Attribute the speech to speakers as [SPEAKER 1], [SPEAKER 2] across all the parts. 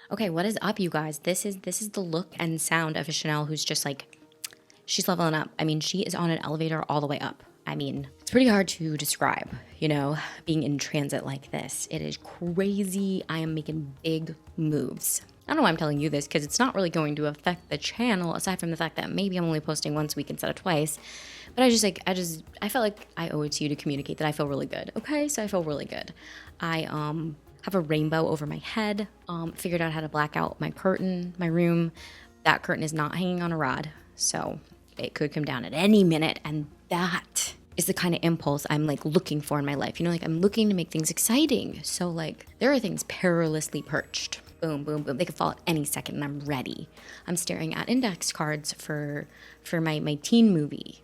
[SPEAKER 1] Okay, what is up, you guys? This is the look and sound of a Shanelle who's just like, she's leveling up. I mean, she is on an elevator all the way up. I mean, it's pretty hard to describe, you know, being in transit like this. It is crazy. I am making big moves. I don't know why I'm telling you this, because it's not really going to affect the channel, aside from the fact that maybe I'm only posting once a week instead of twice. But I felt like I owe it to you to communicate that I feel really good. Okay, so I feel really good. I have a rainbow over my head. Figured out how to black out my curtain, my room. That curtain is not hanging on a rod, so it could come down at any minute, and that is the kind of impulse I'm like looking for in my life. You know, like I'm looking to make things exciting. So like there are things perilously perched. Boom, boom, boom. They could fall at any second and I'm ready. I'm staring at index cards for my teen movie.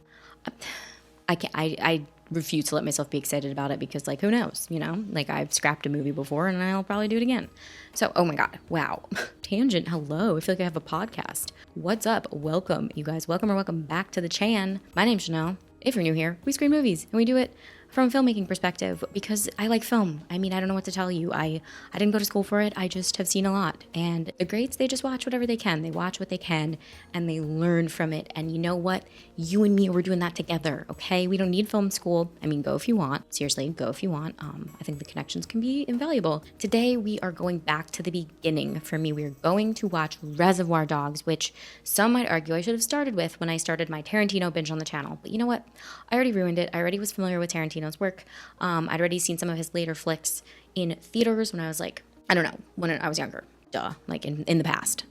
[SPEAKER 1] I refuse to let myself be excited about it because like, who knows, you know? Like I've scrapped a movie before and I'll probably do it again. So, oh my God, wow. Tangent, hello. I feel like I have a podcast. What's up? Welcome, you guys. Welcome back to the Chan. My name's Shanelle. If you're new here, we screen movies and we do it from a filmmaking perspective because I like film. I mean, I don't know what to tell you. I didn't go to school for it. I just have seen a lot. And the greats, they just watch whatever they can. They watch what they can and they learn from it. And you know what? You and me, we're doing that together, okay? We don't need film school. I mean, go if you want. Seriously, go if you want. I think the connections can be invaluable. Today, we are going back to the beginning. For me, we're going to watch Reservoir Dogs, which some might argue I should have started with when I started my Tarantino binge on the channel. But you know what? I already ruined it. I already was familiar with Tarantino's work. I'd already seen some of his later flicks in theaters when I was like, I don't know, when I was younger. Duh, like in the past.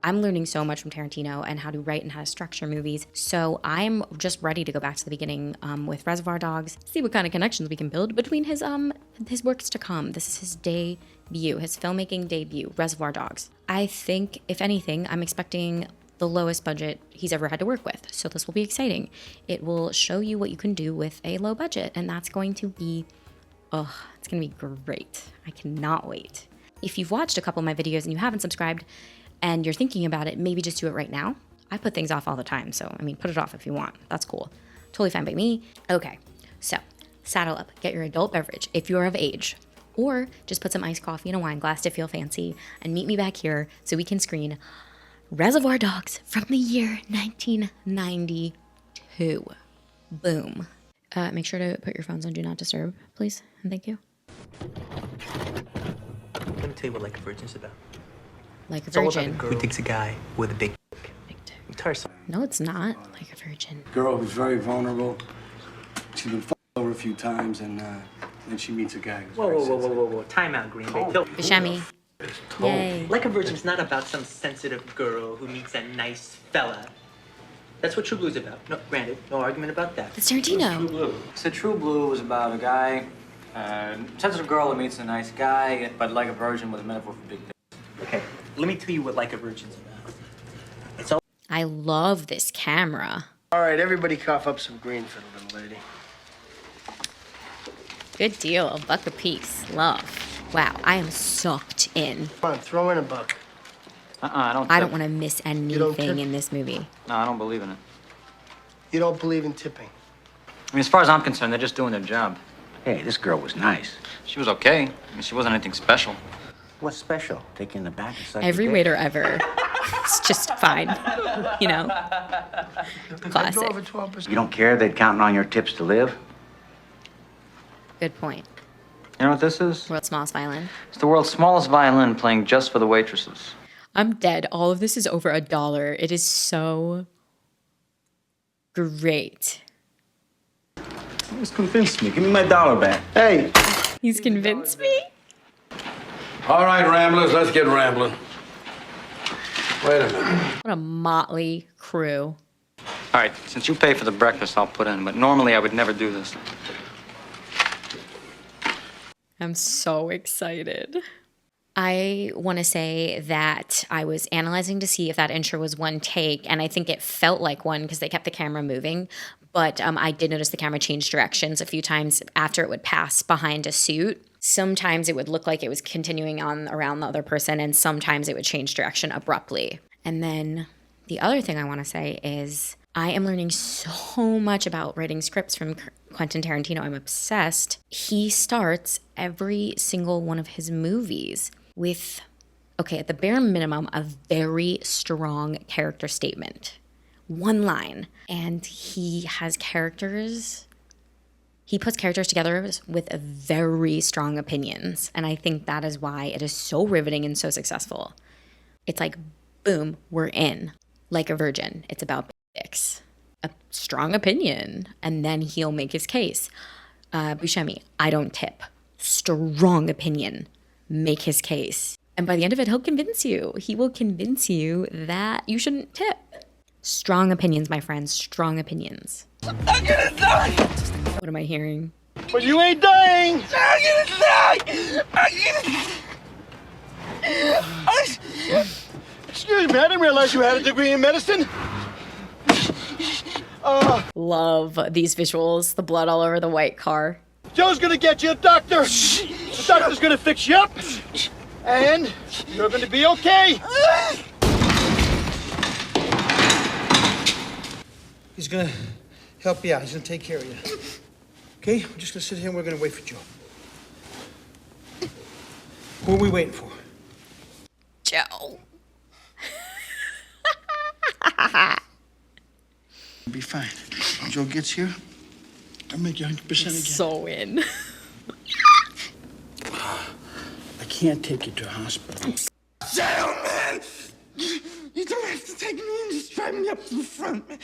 [SPEAKER 1] I'm learning so much from Tarantino and how to write and how to structure movies. So I'm just ready to go back to the beginning with Reservoir Dogs, see what kind of connections we can build between his works to come. This is his debut, his filmmaking debut, Reservoir Dogs. I think, if anything, I'm expecting the lowest budget he's ever had to work with. So this will be exciting. It will show you what you can do with a low budget, and that's going to be, it's gonna be great. I cannot wait. If you've watched a couple of my videos and you haven't subscribed and you're thinking about it, maybe just do it right now. I put things off all the time, so I mean, put it off if you want. That's cool. Totally fine by me. Okay, so saddle up, get your adult beverage if you're of age, or just put some iced coffee in a wine glass to feel fancy and meet me back here so we can screen Reservoir Dogs from the year 1992. Boom. Make sure to put your phones on Do Not Disturb, please, and thank you.
[SPEAKER 2] Let me tell you what Like a Virgin's about.
[SPEAKER 1] Like a
[SPEAKER 2] It's all about a
[SPEAKER 1] Virgin.
[SPEAKER 2] girl who takes a guy with a big dick.
[SPEAKER 1] Big dick.
[SPEAKER 2] Entire song.
[SPEAKER 1] No, it's not Like a Virgin.
[SPEAKER 3] Girl who's very vulnerable. She's been fucked over a few times, and then she meets a guy who's very sensitive.
[SPEAKER 2] Time out, Green Bay. No.
[SPEAKER 1] Bishami. Yay.
[SPEAKER 2] Like a Virgin's not about some sensitive girl who meets a nice fella. That's what True Blue's about. No, granted, no argument about that.
[SPEAKER 1] It's Tarantino.
[SPEAKER 4] So True Blue was about a guy, sensitive girl who meets a nice guy, but like a virgin with a metaphor for big dick.
[SPEAKER 2] Okay, let me tell you what Like a Virgin's about. It's all
[SPEAKER 1] I love this camera.
[SPEAKER 5] All right, everybody cough up some green for the little lady.
[SPEAKER 1] Good deal. A buck a piece. Love. Wow, I am sucked in.
[SPEAKER 5] Come on, throw in a buck.
[SPEAKER 4] I don't.
[SPEAKER 1] I don't want to miss
[SPEAKER 5] don't
[SPEAKER 1] anything
[SPEAKER 5] tip?
[SPEAKER 1] in this movie.
[SPEAKER 4] No, I don't believe in it.
[SPEAKER 5] You don't believe in tipping.
[SPEAKER 4] I mean, as far as I'm concerned, they're just doing their job.
[SPEAKER 6] Hey, this girl was nice.
[SPEAKER 4] She was okay. I mean, she wasn't anything special.
[SPEAKER 6] What's special? Taking the back and sucking
[SPEAKER 1] Every
[SPEAKER 6] dick?
[SPEAKER 1] waiter ever. It's just fine. You know?
[SPEAKER 5] I
[SPEAKER 1] Classic.
[SPEAKER 5] drove a 12%.
[SPEAKER 6] You don't care they're counting on your tips to live?
[SPEAKER 1] Good point.
[SPEAKER 4] You know what this is?
[SPEAKER 1] World's smallest violin.
[SPEAKER 4] It's the world's smallest violin playing just for the waitresses.
[SPEAKER 1] I'm dead. All of this is over $1. It is so great.
[SPEAKER 7] Just convinced me. Give me my dollar back.
[SPEAKER 5] Hey,
[SPEAKER 1] He's convinced me.
[SPEAKER 8] All right, ramblers, let's get rambling. Wait a minute.
[SPEAKER 1] What a motley crew.
[SPEAKER 4] All right, since you pay for the breakfast, I'll put in. But normally I would never do this.
[SPEAKER 1] I'm so excited. I want to say that I was analyzing to see if that intro was one take, and I think it felt like one because they kept the camera moving. But I did notice the camera changed directions a few times after it would pass behind a suit. Sometimes it would look like it was continuing on around the other person, and sometimes it would change direction abruptly. And then the other thing I want to say is I am learning so much about writing scripts from Quentin Tarantino. I'm obsessed. He starts every single one of his movies with Okay, at the bare minimum, a very strong character statement. One line. And he has characters. He puts characters together with very strong opinions. And I think that is why it is so riveting and so successful. It's like, boom, we're in. Like a virgin. It's about dicks. A strong opinion. And then he'll make his case. Buscemi, I don't tip. Strong opinion. Make his case. And by the end of it, he'll convince you. He will convince you that you shouldn't tip. Strong opinions, my friends. Strong opinions.
[SPEAKER 5] I'm gonna die!
[SPEAKER 1] What am I hearing?
[SPEAKER 5] But you ain't dying! I'm gonna die! Excuse me, I didn't realize you had a degree in medicine.
[SPEAKER 1] Love these visuals. The blood all over the white car.
[SPEAKER 5] Joe's gonna get you a doctor. The doctor's gonna fix you up. And you're gonna be okay. He's gonna help you out. He's gonna take care of you. Okay? We're just gonna sit here and we're gonna wait for Joe. Who are we waiting for?
[SPEAKER 1] Joe.
[SPEAKER 5] Be fine. When Joe gets here, I'll make you 100% again.
[SPEAKER 1] So in.
[SPEAKER 5] I can't take you to a hospital. Joe, man! You don't have to take me in. Just drive me up to the front, man.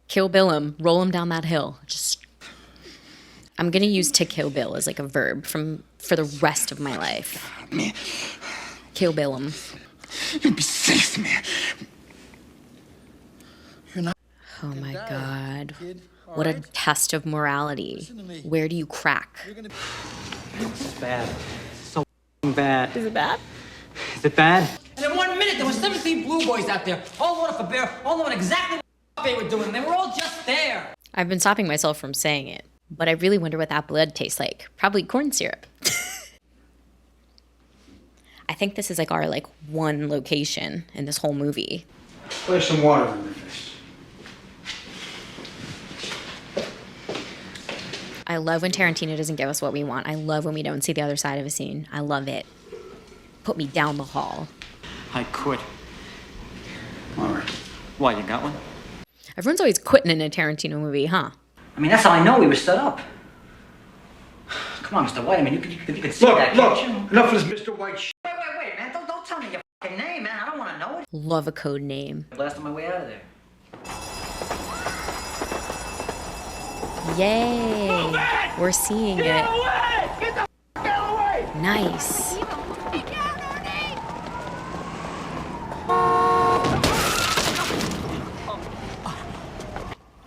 [SPEAKER 1] Kill Bill him. Roll him down that hill. I'm gonna use to kill Bill as like a verb for the rest of my life.
[SPEAKER 5] Man.
[SPEAKER 1] Kill Bill him.
[SPEAKER 5] You'll be safe, man. You're not.
[SPEAKER 1] Oh my God. What a test of morality. Where do you crack?
[SPEAKER 4] This is bad. So bad.
[SPEAKER 1] Is it bad?
[SPEAKER 4] Is it bad?
[SPEAKER 9] And in 1 minute, there were 17 blue boys out there, all loaded for bear, all knowing exactly what they were doing. They were all just there.
[SPEAKER 1] I've been stopping myself from saying it, but I really wonder what that blood tastes like. Probably corn syrup. I think this is like our one location in this whole movie.
[SPEAKER 5] Splash some water on your face.
[SPEAKER 1] I love when Tarantino doesn't give us what we want. I love when we don't see the other side of a scene. I love it. Put me down the hall.
[SPEAKER 4] I quit.
[SPEAKER 5] All right.
[SPEAKER 4] Why, you got one?
[SPEAKER 1] Everyone's always quitting in a Tarantino movie, huh?
[SPEAKER 9] I mean, that's how I know we were set up. Come on, Mr. White. I mean, you could see that, can't you?
[SPEAKER 5] Enough of this Mr. White shit.
[SPEAKER 9] Wait, man. Don't tell me your fucking name, man. I don't want to know it.
[SPEAKER 1] Love a code name.
[SPEAKER 9] Blasting my way out of there.
[SPEAKER 1] Yay! We're seeing it.
[SPEAKER 5] Get the f*** out of the way!
[SPEAKER 1] Nice.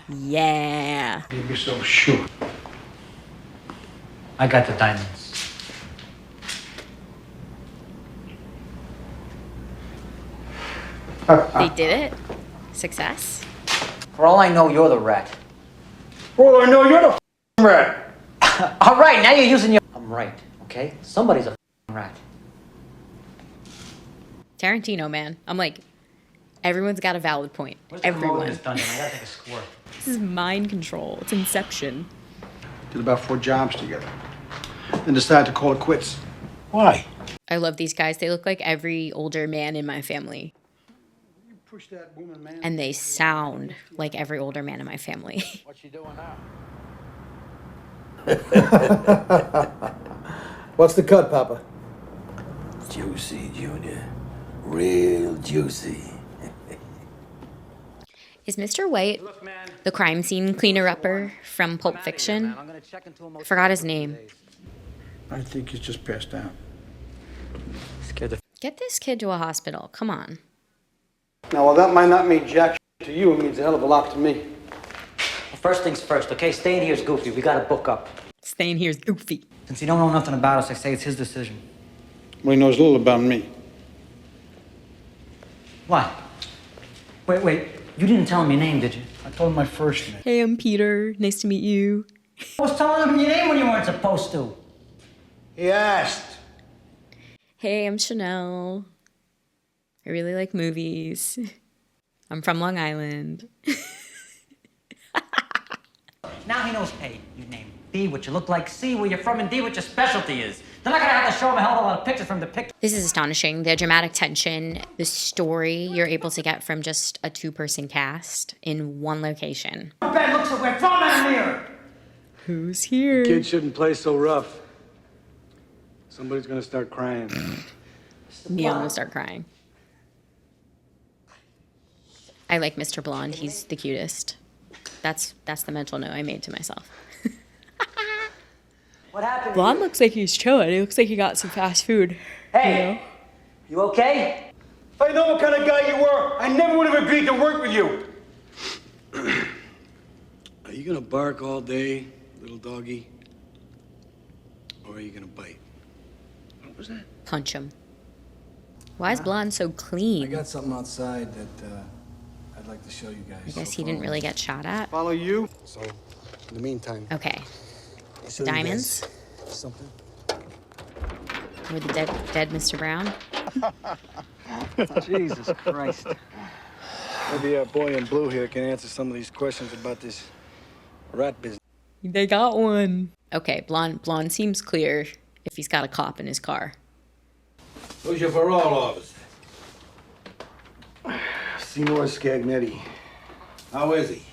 [SPEAKER 1] Yeah.
[SPEAKER 5] You're so sure.
[SPEAKER 4] I got the diamonds.
[SPEAKER 1] They did it. Success.
[SPEAKER 9] For all I know, you're the rat.
[SPEAKER 5] Oh, I know you're the f***ing rat.
[SPEAKER 9] All right, now you're using your... I'm right, okay? Somebody's a f***ing rat.
[SPEAKER 1] Tarantino, man. I'm like, everyone's got a valid point.
[SPEAKER 4] Where's the
[SPEAKER 1] Everyone.
[SPEAKER 4] this dungeon? I gotta take a squirt.
[SPEAKER 1] This is mind control. It's Inception.
[SPEAKER 3] Did about 4 jobs together. Then decided to call it quits.
[SPEAKER 5] Why?
[SPEAKER 1] I love these guys. They look like every older man in my family.
[SPEAKER 3] You push that woman, man.
[SPEAKER 1] And they sound like every older man in my family.
[SPEAKER 3] What's she doing now?
[SPEAKER 5] What's the cut, Papa?
[SPEAKER 10] Juicy, Junior. Real juicy.
[SPEAKER 1] Is Mr. White the crime scene cleaner-upper from Pulp Fiction? I forgot his name.
[SPEAKER 3] I think he's just passed out.
[SPEAKER 1] Get this kid to a hospital. Come on.
[SPEAKER 3] Now, while that might not mean jack shit to you, it means a hell of a lot to me.
[SPEAKER 9] Well, first things first, okay? Staying here's goofy. We gotta book up.
[SPEAKER 1] Staying here is goofy.
[SPEAKER 4] Since you don't know nothing about us, I say it's his decision.
[SPEAKER 3] Well, he knows little about me.
[SPEAKER 4] What? Wait. You didn't tell him your name, did you?
[SPEAKER 3] I told him my first name.
[SPEAKER 1] Hey, I'm Peter. Nice to meet you.
[SPEAKER 9] I was telling him your name when you weren't supposed to.
[SPEAKER 5] He asked.
[SPEAKER 1] Hey, I'm Shanelle. I really like movies. I'm from Long Island.
[SPEAKER 9] Now he knows A, your name. B, what you look like. C, where you're from. And D, what your specialty is. They're not gonna have to show him a hell of a lot of pictures from the picture.
[SPEAKER 1] This is astonishing. The dramatic tension, the story you're able to get from just a 2-person cast in one location.
[SPEAKER 9] Bad looks away from him here.
[SPEAKER 1] Who's here?
[SPEAKER 3] Kids shouldn't play so rough. Somebody's gonna start crying.
[SPEAKER 1] Neil will start crying. I like Mr. Blonde. He's the cutest. That's the mental note I made to myself.
[SPEAKER 9] What happened?
[SPEAKER 1] Blonde looks like he's chilling. He looks like he got some fast food.
[SPEAKER 9] Hey, you okay?
[SPEAKER 7] If I know what kind of guy you were, I never would have agreed to work with you.
[SPEAKER 3] Are you gonna bark all day, little doggy? Or are you gonna bite? What was that?
[SPEAKER 1] Punch him. Why is Blonde so
[SPEAKER 3] I
[SPEAKER 1] clean?
[SPEAKER 3] got something outside that I'd like to show you guys.
[SPEAKER 1] I guess he didn't really get shot at.
[SPEAKER 3] Follow you. So, in the meantime.
[SPEAKER 1] Okay.
[SPEAKER 3] show you
[SPEAKER 1] Diamonds?
[SPEAKER 3] guys something.
[SPEAKER 1] With the dead Mr. Brown?
[SPEAKER 3] Jesus Christ. Maybe our boy in blue here can answer some of these questions about this rat business.
[SPEAKER 1] They got one. Okay, Blonde seems clear if he's got a cop in his car.
[SPEAKER 8] Who's your parole officer?
[SPEAKER 3] Seymour Scagnetti.
[SPEAKER 8] How is he?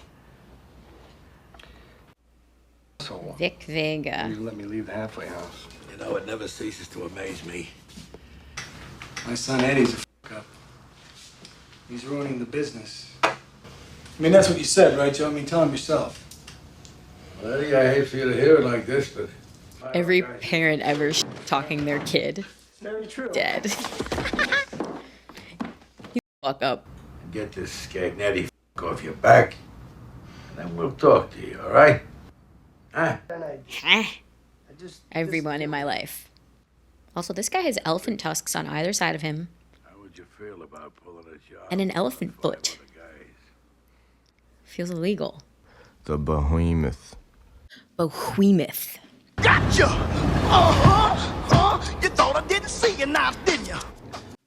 [SPEAKER 3] So,
[SPEAKER 1] Vic Vega.
[SPEAKER 3] you let me leave the halfway house.
[SPEAKER 8] You know, it never ceases to amaze me.
[SPEAKER 3] My son Eddie's a f*** up. He's ruining the business. I mean, that's what you said, right, Joe? I mean, tell him yourself.
[SPEAKER 8] Well, Eddie, I hate for you to hear it like this, but...
[SPEAKER 1] Every parent ever talking their kid
[SPEAKER 3] Very true.
[SPEAKER 1] dead. You fuck up.
[SPEAKER 8] Get this Scagnetti f*** off your back, and then we'll talk to you, all right? Huh?
[SPEAKER 1] Everyone in my life. Also, this guy has elephant tusks on either side of him
[SPEAKER 8] How would you feel about pulling a job?
[SPEAKER 1] and an elephant foot. Feels illegal.
[SPEAKER 11] The behemoth.
[SPEAKER 1] Behemoth.
[SPEAKER 5] Gotcha! You thought I didn't see you now, didn't you?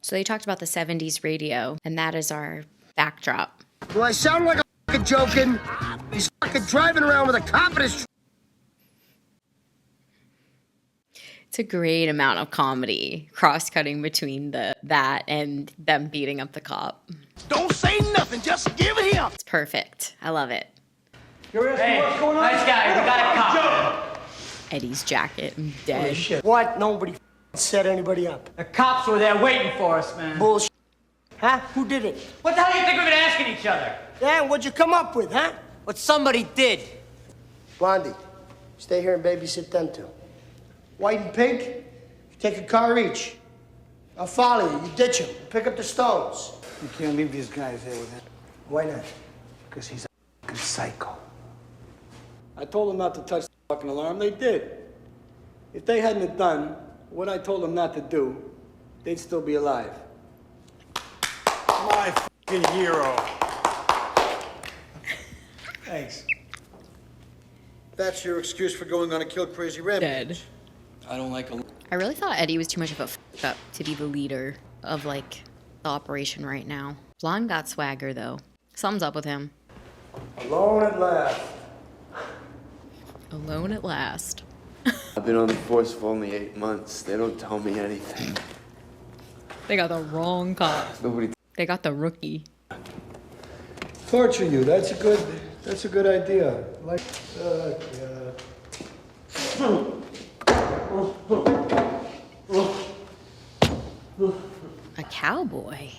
[SPEAKER 1] So they talked about the 70s radio, and that is our backdrop.
[SPEAKER 5] Do I sound like a fucking joking? He's fucking driving around with a cop in his...
[SPEAKER 1] It's a great amount of comedy, cross-cutting between that and them beating up the cop.
[SPEAKER 5] Don't say nothing, just give it here.
[SPEAKER 1] It's perfect. I love it.
[SPEAKER 9] Hey, nice guy. We got a cop.
[SPEAKER 1] Eddie's jacket. I'm dead.
[SPEAKER 5] What? Nobody set anybody up.
[SPEAKER 9] The cops were there waiting for us, man.
[SPEAKER 5] Bullshit. Huh? Who did it?
[SPEAKER 9] What the hell do you think we've been asking each other?
[SPEAKER 5] Yeah, what'd you come up with, huh?
[SPEAKER 9] What somebody did.
[SPEAKER 5] Blondie, stay here and babysit them two. White and pink, you take a car each. I'll follow you. You ditch him. Pick up the stones.
[SPEAKER 3] You can't leave these guys here with him.
[SPEAKER 5] Why not?
[SPEAKER 3] Because he's a fucking psycho. I told them not to touch the fucking alarm. They did. If they hadn't have done what I told them not to do, they'd still be alive.
[SPEAKER 7] My fucking hero.
[SPEAKER 3] Thanks.
[SPEAKER 5] That's your excuse for going on a kill crazy rampage.
[SPEAKER 1] Dead.
[SPEAKER 3] I don't like a...
[SPEAKER 1] I really thought Eddie was too much of a fuck up to be the leader of, like, the operation right now. Blonde got swagger, though. Something's up with him.
[SPEAKER 5] Alone at last.
[SPEAKER 1] Alone at last.
[SPEAKER 11] I've been on the force for only 8 months. They don't tell me anything.
[SPEAKER 1] They got the wrong cop.
[SPEAKER 11] Nobody.
[SPEAKER 1] They got the rookie.
[SPEAKER 3] Torture you. That's a good idea. Like,
[SPEAKER 1] A cowboy.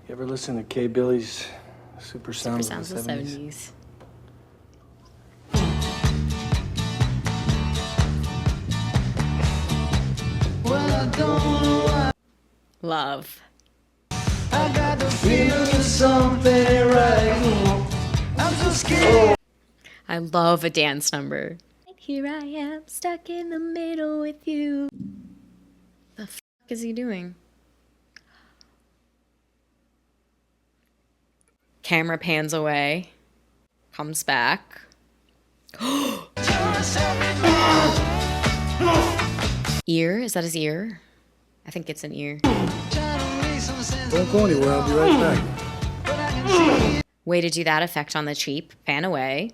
[SPEAKER 3] You ever listen to K. Billy's Super
[SPEAKER 1] Super
[SPEAKER 3] Sounds
[SPEAKER 1] sounds
[SPEAKER 3] of the
[SPEAKER 1] of the
[SPEAKER 3] 70s?
[SPEAKER 1] 70s. Love.
[SPEAKER 5] I got the feeling something right. I'm so scared.
[SPEAKER 1] I love a dance number. Here I am, stuck in the middle with you. The fuck is he doing? Camera pans away. Comes back. Ear? Is that his ear? I think it's an ear.
[SPEAKER 3] Don't go anywhere. I'll be right back.
[SPEAKER 1] Way to do that effect on the cheap. Pan away.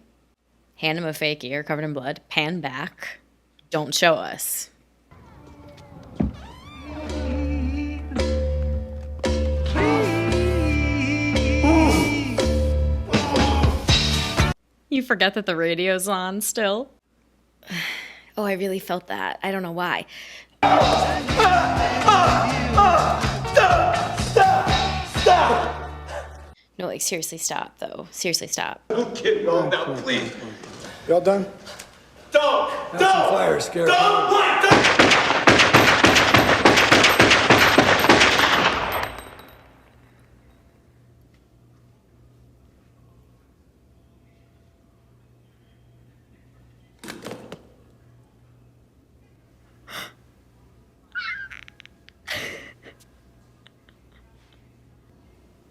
[SPEAKER 1] Hand him a fake ear covered in blood. Pan back. Don't show us. You forget that the radio's on still. Oh, I really felt that. I don't know why.
[SPEAKER 3] Stop!
[SPEAKER 1] No, like, seriously, stop, though. Seriously, stop.
[SPEAKER 3] Don't get wrong now, please. You all done? Don't!
[SPEAKER 5] Fire, scare.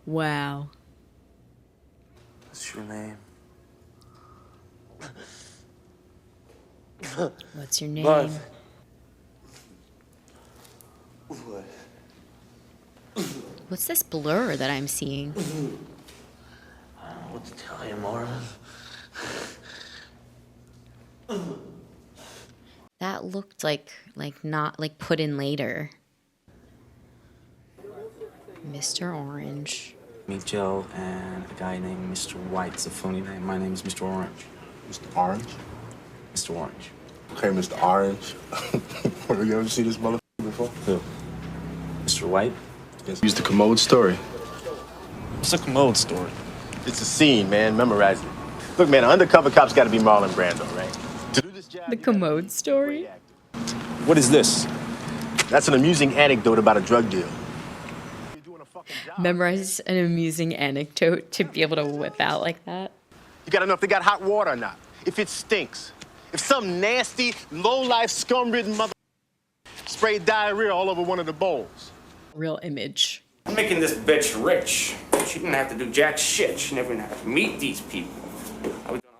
[SPEAKER 1] Wow.
[SPEAKER 11] What's your name?
[SPEAKER 1] What's your name?
[SPEAKER 11] Marv.
[SPEAKER 1] What's this blur that I'm seeing?
[SPEAKER 11] I don't know what to tell you, Marvin.
[SPEAKER 1] That looked like not like put in later. Mr. Orange.
[SPEAKER 7] Meet Joe and a guy named Mr. White. It's a phony name. My name is Mr. Orange.
[SPEAKER 12] Mr. Orange?
[SPEAKER 7] Mr. Orange.
[SPEAKER 12] Okay, Mr. Orange. Have you ever seen this motherfucker before?
[SPEAKER 7] Who? Mr. White?
[SPEAKER 12] Yes. Use the commode story.
[SPEAKER 7] What's a commode story?
[SPEAKER 13] It's a scene, man. Memorize it. Look, man, an undercover cop's got to be Marlon Brando, right? To do this job,
[SPEAKER 1] The commode story?
[SPEAKER 7] What is this?
[SPEAKER 13] That's an amusing anecdote about a drug deal.
[SPEAKER 1] Memorize an amusing anecdote to be able to whip out like that.
[SPEAKER 13] You gotta know if they got hot water or not. If it stinks. If some nasty, low-life, scum-ridden mother sprayed diarrhea all over one of the bowls.
[SPEAKER 1] Real image.
[SPEAKER 14] I'm making this bitch rich. She didn't have to do jack shit. She never even had to meet these people.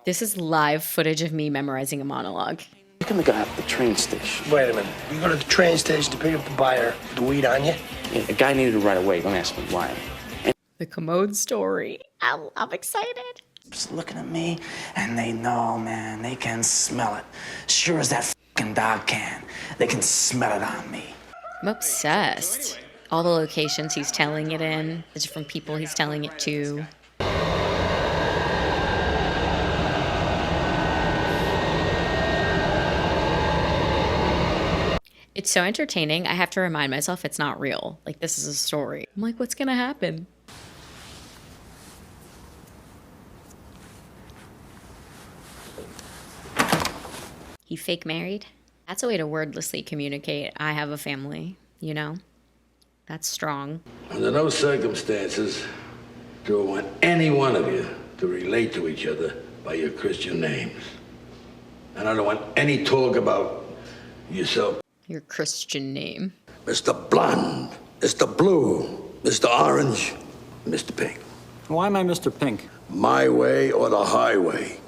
[SPEAKER 1] This is live footage of me memorizing a monologue.
[SPEAKER 5] You're gonna go at the train station. Wait a minute. You go to the train station to pick up the buyer, the weed on you?
[SPEAKER 14] Yeah, a guy needed it right away. Don't ask me why.
[SPEAKER 1] The commode story. I'm excited.
[SPEAKER 9] Just looking at me, and they know, man, they can smell it. Sure as that fucking dog can. They can smell it on me.
[SPEAKER 1] I'm obsessed. All the locations he's telling it in, the different people he's telling it to. It's so entertaining. I have to remind myself it's not real. Like, this is a story. I'm like, what's gonna happen? He fake married? That's a way to wordlessly communicate. I have a family, you know? That's strong.
[SPEAKER 8] Under no circumstances do I want any one of you to relate to each other by your Christian names. And I don't want any talk about yourself.
[SPEAKER 1] Your Christian name.
[SPEAKER 8] Mr. Blonde, Mr. Blue, Mr. Orange, Mr. Pink.
[SPEAKER 4] Why am I Mr. Pink?
[SPEAKER 8] My way or the highway.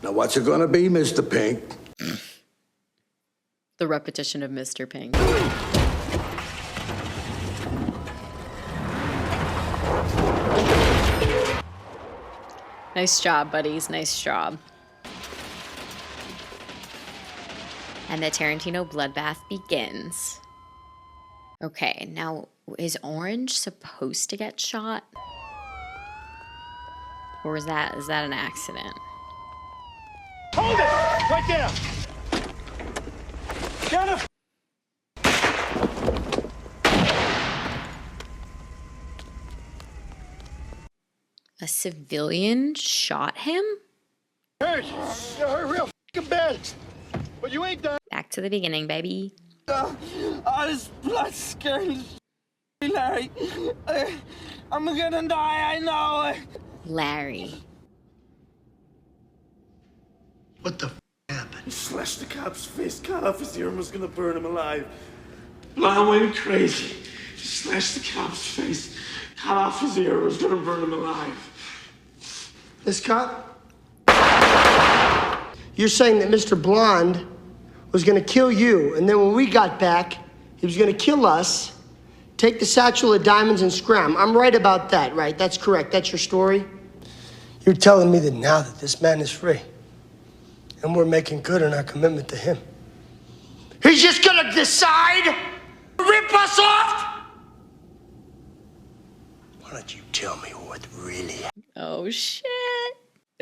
[SPEAKER 8] Now, what's it gonna be, Mr. Pink?
[SPEAKER 1] The repetition of Mr. Pink. Nice job, buddies. Nice job. And the Tarantino bloodbath begins. Okay, now, is Orange supposed to get shot? Or is that an accident?
[SPEAKER 13] Hold it! Right there! Get him!
[SPEAKER 1] A civilian shot him?
[SPEAKER 13] Hurt! You're hurt real f***ing bad. But you ain't done.
[SPEAKER 1] Back to the beginning, baby.
[SPEAKER 5] Oh, this blood's scaring me, Larry. I'm gonna die, I know.
[SPEAKER 1] Larry.
[SPEAKER 5] What the f happened? He slashed the cop's face, cut off his ear, and was gonna burn him alive.
[SPEAKER 8] Blonde went crazy. He slashed the cop's face, cut off his ear, was gonna burn him alive.
[SPEAKER 5] This cop? You're saying that Mr. Blonde was gonna kill you, and then when we got back, he was gonna kill us, take the satchel of diamonds and scram. I'm right about that, right? That's correct. That's your story? You're telling me that now that this man is free, and we're making good on our commitment to him, he's just gonna decide to rip us off? Why don't you tell me what really happened?
[SPEAKER 1] Oh, shit.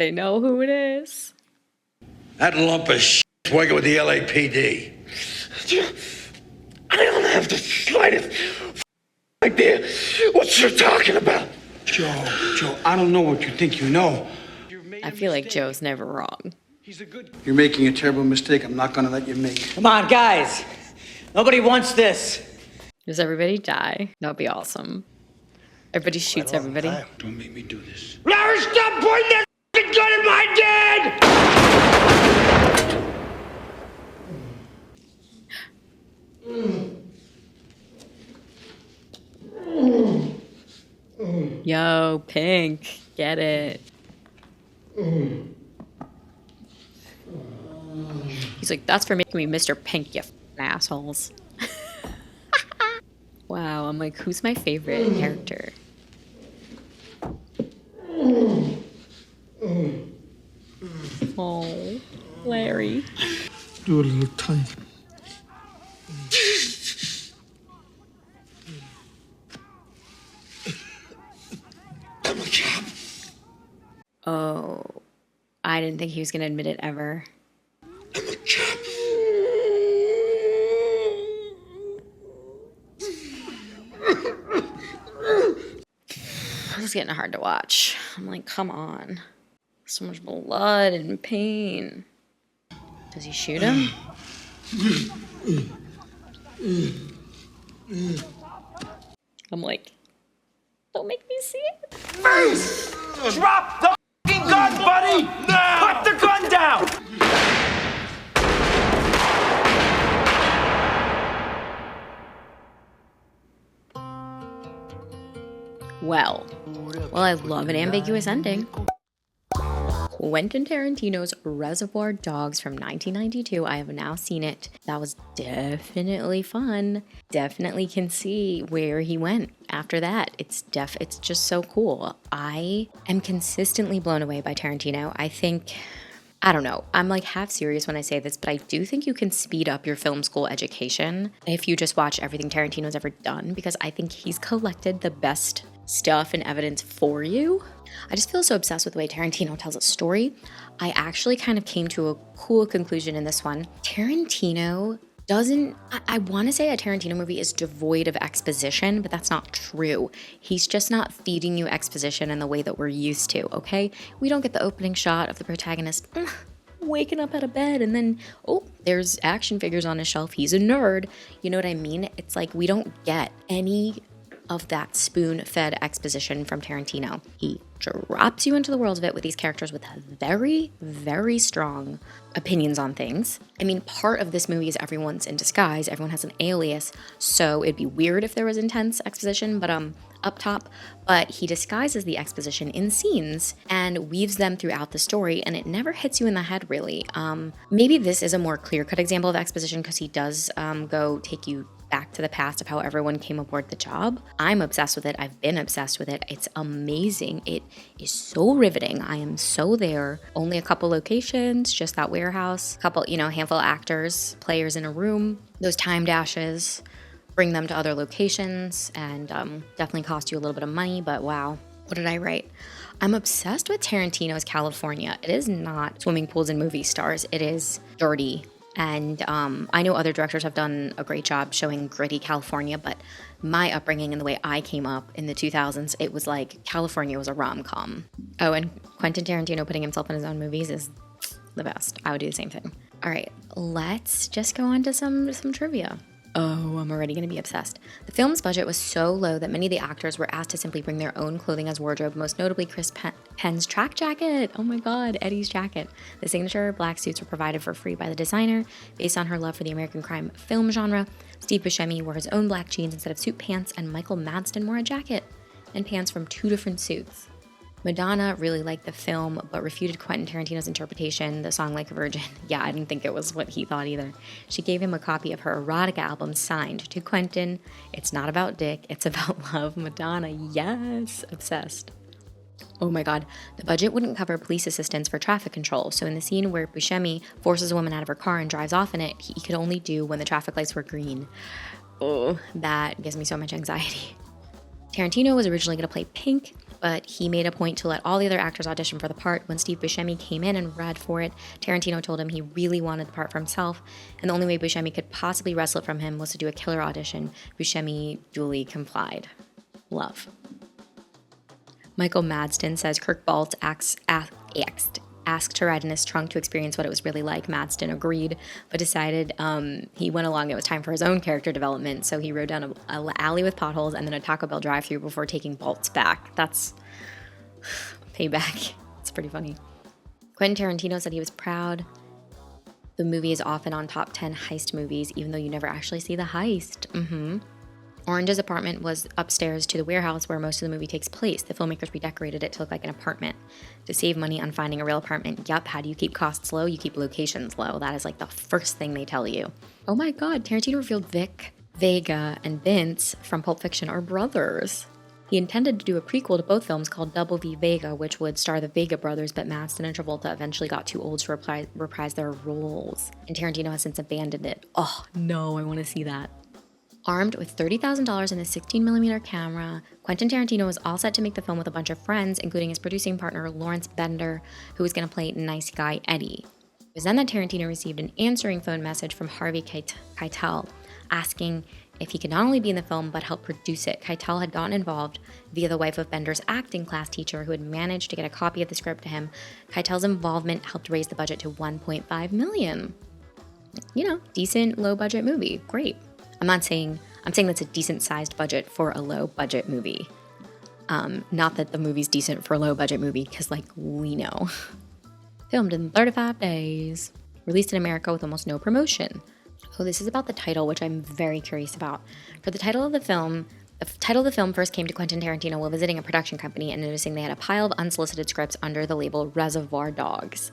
[SPEAKER 1] They know who it is.
[SPEAKER 8] That lump of shit is working with the LAPD.
[SPEAKER 10] I don't have the slightest idea what you're talking about.
[SPEAKER 3] Joe, I don't know what you think you know.
[SPEAKER 1] I feel like Joe's never wrong.
[SPEAKER 3] You're making a terrible mistake I'm not gonna let you make.
[SPEAKER 2] Come on, guys. Nobody wants this.
[SPEAKER 1] Does everybody die? That would be awesome. Everybody shoots everybody.
[SPEAKER 3] Don't make me do this.
[SPEAKER 10] Larry, stop pointing that gun at my dad!
[SPEAKER 1] Yo, Pink. Get it. He's like, that's for making me Mr. Pink, you assholes. Wow, I'm like, who's my favorite character? Oh, Larry.
[SPEAKER 3] Do a little time.
[SPEAKER 10] I'm a cop.
[SPEAKER 1] Oh, I didn't think he was gonna admit it ever.
[SPEAKER 10] I'm a cop.
[SPEAKER 1] This is getting hard to watch. I'm like, come on. So much blood and pain. Does he shoot him? I'm like, don't make me see it.
[SPEAKER 14] Face! Drop the fucking gun, buddy! Now! Put the gun down!
[SPEAKER 1] Well, I love an ambiguous ending. Quentin Tarantino's Reservoir Dogs from 1992. I have now seen it. That was definitely fun. Definitely can see where he went after that. It's just so cool. I am consistently blown away by Tarantino. I don't know, I'm like half serious when I say this, but I do think you can speed up your film school education if you just watch everything Tarantino's ever done, because I think he's collected the best stuff and evidence for you. I just feel so obsessed with the way Tarantino tells a story. I actually kind of came to a cool conclusion in this one. Tarantino doesn't, I want to say a Tarantino movie is devoid of exposition, but that's not true. He's just not feeding you exposition in the way that we're used to, okay? We don't get the opening shot of the protagonist waking up out of bed and then, oh, there's action figures on his shelf. He's a nerd. You know what I mean? It's like we don't get any of that spoon-fed exposition from Tarantino. He drops you into the world of it with these characters with very, very strong opinions on things. I mean, part of this movie is everyone's in disguise. Everyone has an alias, so it'd be weird if there was intense exposition, but up top. But he disguises the exposition in scenes and weaves them throughout the story, and it never hits you in the head, really. Maybe this is a more clear-cut example of exposition because he does go take you back to the past of how everyone came aboard the job. I'm obsessed with it. I've been obsessed with it. It's amazing. It is so riveting. I am so there. Only a couple locations, just that warehouse, handful of actors, players in a room, those time dashes, bring them to other locations, and definitely cost you a little bit of money, but wow. What did I write? I'm obsessed with Tarantino's California. It is not swimming pools and movie stars. It is dirty. And I know other directors have done a great job showing gritty California, but my upbringing and the way I came up in the 2000s, it was like California was a rom-com. Oh, and Quentin Tarantino putting himself in his own movies is the best. I would do the same thing. All right, let's just go on to some trivia. Oh, I'm already going to be obsessed. The film's budget was so low that many of the actors were asked to simply bring their own clothing as wardrobe, most notably Chris Penn's track jacket. Oh my God, Eddie's jacket. The signature black suits were provided for free by the designer. Based on her love for the American crime film genre, Steve Buscemi wore his own black jeans instead of suit pants, and Michael Madsen wore a jacket and pants from 2 different suits. Madonna really liked the film, but refuted Quentin Tarantino's interpretation, the song Like a Virgin. Yeah, I didn't think it was what he thought either. She gave him a copy of her erotic album signed to Quentin. It's not about dick, it's about love. Madonna, yes, obsessed. Oh my God, the budget wouldn't cover police assistance for traffic control, so in the scene where Buscemi forces a woman out of her car and drives off in it, he could only do when the traffic lights were green. Oh, that gives me so much anxiety. Tarantino was originally going to play Pink, but he made a point to let all the other actors audition for the part. When Steve Buscemi came in and read for it, Tarantino told him he really wanted the part for himself, and the only way Buscemi could possibly wrestle it from him was to do a killer audition. Buscemi duly complied. Love. Michael Madston says Kirk Baltz asked to ride in his trunk to experience what it was really like. Madston agreed, but decided he went along it was time for his own character development, so he rode down an alley with potholes and then a Taco Bell drive-thru before taking Baltz back. That's payback. It's pretty funny. Quentin Tarantino said he was proud. The movie is often on top 10 heist movies, even though you never actually see the heist. Orange's apartment was upstairs to the warehouse where most of the movie takes place. The filmmakers redecorated it to look like an apartment to save money on finding a real apartment. Yup, how do you keep costs low? You keep locations low. That is like the first thing they tell you. Oh my God, Tarantino revealed Vic, Vega, and Vince from Pulp Fiction are brothers. He intended to do a prequel to both films called Double V Vega, which would star the Vega brothers, but Madston and Travolta eventually got too old to reprise their roles, and Tarantino has since abandoned it. Oh no, I want to see that. Armed with $30,000 and a 16mm camera, Quentin Tarantino was all set to make the film with a bunch of friends, including his producing partner Lawrence Bender, who was going to play nice guy Eddie. It was then that Tarantino received an answering phone message from Harvey Keitel, asking if he could not only be in the film but help produce it. Keitel had gotten involved via the wife of Bender's acting class teacher, who had managed to get a copy of the script to him. Keitel's involvement helped raise the budget to $1.5 million. You know, decent low-budget movie. Great. I'm saying that's a decent-sized budget for a low-budget movie. Not that the movie's decent for a low-budget movie, because, like, we know. Filmed in 35 days. Released in America with almost no promotion. Oh, this is about the title, which I'm very curious about. For the title of the film first came to Quentin Tarantino while visiting a production company and noticing they had a pile of unsolicited scripts under the label Reservoir Dogs.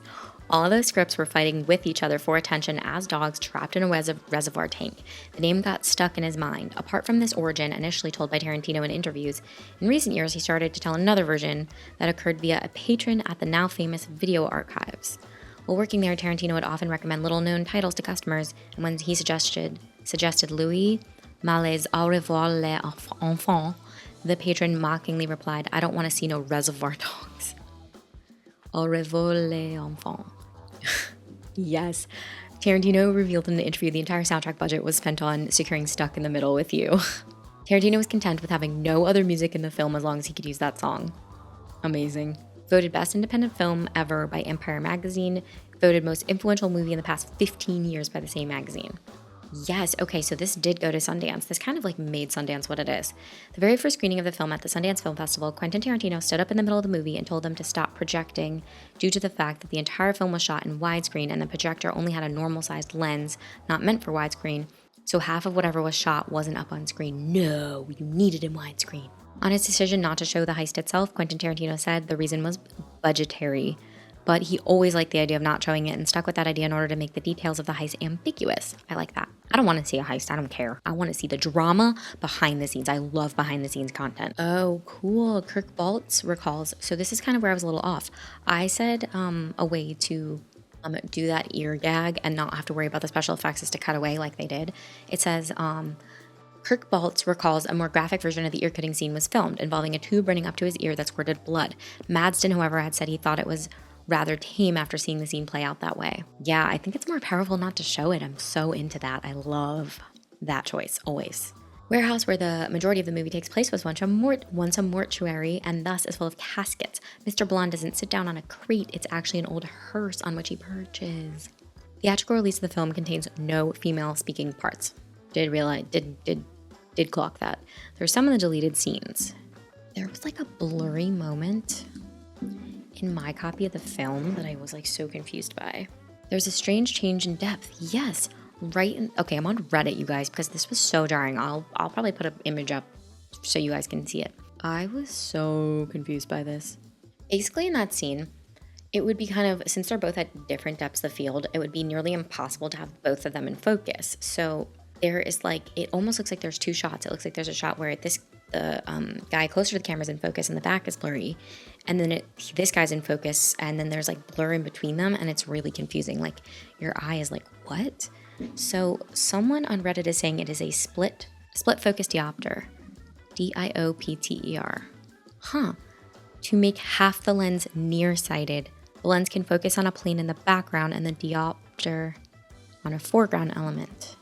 [SPEAKER 1] All of those scripts were fighting with each other for attention as dogs trapped in a reservoir tank. The name got stuck in his mind. Apart from this origin, initially told by Tarantino in interviews, in recent years he started to tell another version that occurred via a patron at the now famous video archives. While working there, Tarantino would often recommend little-known titles to customers, and when he suggested Louis Mallet's Au revoir les enfants, the patron mockingly replied, "I don't want to see no Reservoir Dogs." Au revoir les enfants. Yes. Tarantino revealed in the interview the entire soundtrack budget was spent on securing Stuck in the Middle with You. Tarantino was content with having no other music in the film as long as he could use that song. Amazing. Voted Best Independent Film Ever by Empire Magazine. Voted Most Influential Movie in the past 15 years by the same magazine. Yes, okay, so this did go to Sundance. This kind of like made Sundance what it is. The very first screening of the film at the Sundance Film Festival, Quentin Tarantino stood up in the middle of the movie and told them to stop projecting due to the fact that the entire film was shot in widescreen and the projector only had a normal-sized lens, not meant for widescreen, so half of whatever was shot wasn't up on screen. No, you need it in widescreen. On his decision not to show the heist itself, Quentin Tarantino said the reason was budgetary. But he always liked the idea of not showing it and stuck with that idea in order to make the details of the heist ambiguous. I like that. I don't want to see a heist. I don't care. I want to see the drama behind the scenes. I love behind the scenes content. Oh, cool. Kirk Baltz recalls. So this is kind of where I was a little off. I said a way to do that ear gag and not have to worry about the special effects is to cut away like they did. It says, Kirk Baltz recalls a more graphic version of the ear-cutting scene was filmed, involving a tube running up to his ear that squirted blood. Madston, however, had said he thought it was rather tame after seeing the scene play out that way. Yeah, I think it's more powerful not to show it. I'm so into that. I love that choice, always. Warehouse, where the majority of the movie takes place, was once a mortuary and thus is full of caskets. Mr. Blonde doesn't sit down on a crate. It's actually an old hearse on which he perches. The theatrical release of the film contains no female speaking parts. Did clock that. There's some of the deleted scenes. There was like a blurry moment in my copy of the film that I was like so confused by. There's a strange change in depth. Yes, okay, I'm on Reddit, you guys, because this was so jarring. I'll probably put an image up so you guys can see it. I was so confused by this. Basically in that scene, it would be kind of, since they're both at different depths of field, it would be nearly impossible to have both of them in focus. So there is like, it almost looks like there's two shots. It looks like there's a shot where the guy closer to the camera is in focus and the back is blurry. And then this guy's in focus and then there's like blur in between them and it's really confusing. Like your eye is like, what? So someone on Reddit is saying it is a split focus diopter. DIOPTER. Huh. To make half the lens nearsighted, the lens can focus on a plane in the background and the diopter on a foreground element.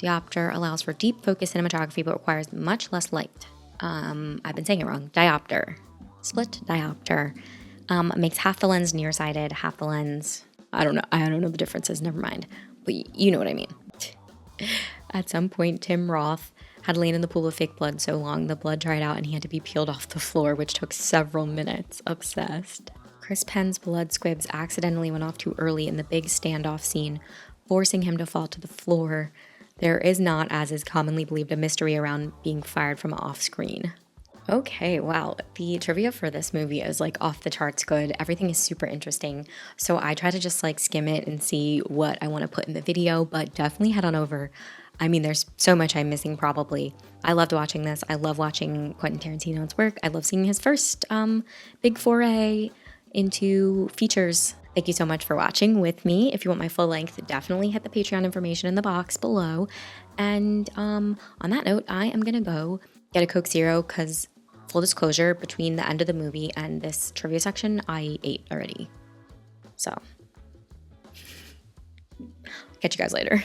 [SPEAKER 1] Diopter allows for deep focus cinematography but requires much less light. I've been saying it wrong. Diopter. Split diopter. Makes half the lens nearsighted, half the lens... I don't know the differences, never mind. But you know what I mean. At some point, Tim Roth had lain in the pool of fake blood so long the blood dried out and he had to be peeled off the floor, which took several minutes. Obsessed. Chris Penn's blood squibs accidentally went off too early in the big standoff scene, forcing him to fall to the floor. There is not, as is commonly believed, a mystery around being fired from off-screen. Okay, wow. The trivia for this movie is like off the charts good. Everything is super interesting. So I try to just like skim it and see what I want to put in the video, but definitely head on over. I mean, there's so much I'm missing probably. I loved watching this. I love watching Quentin Tarantino's work. I love seeing his first big foray into features. Thank you so much for watching with me. If you want my full length, definitely hit the Patreon information in the box below. And on that note, I am going to go get a Coke Zero because, full disclosure, between the end of the movie and this trivia section, I ate already. So, catch you guys later.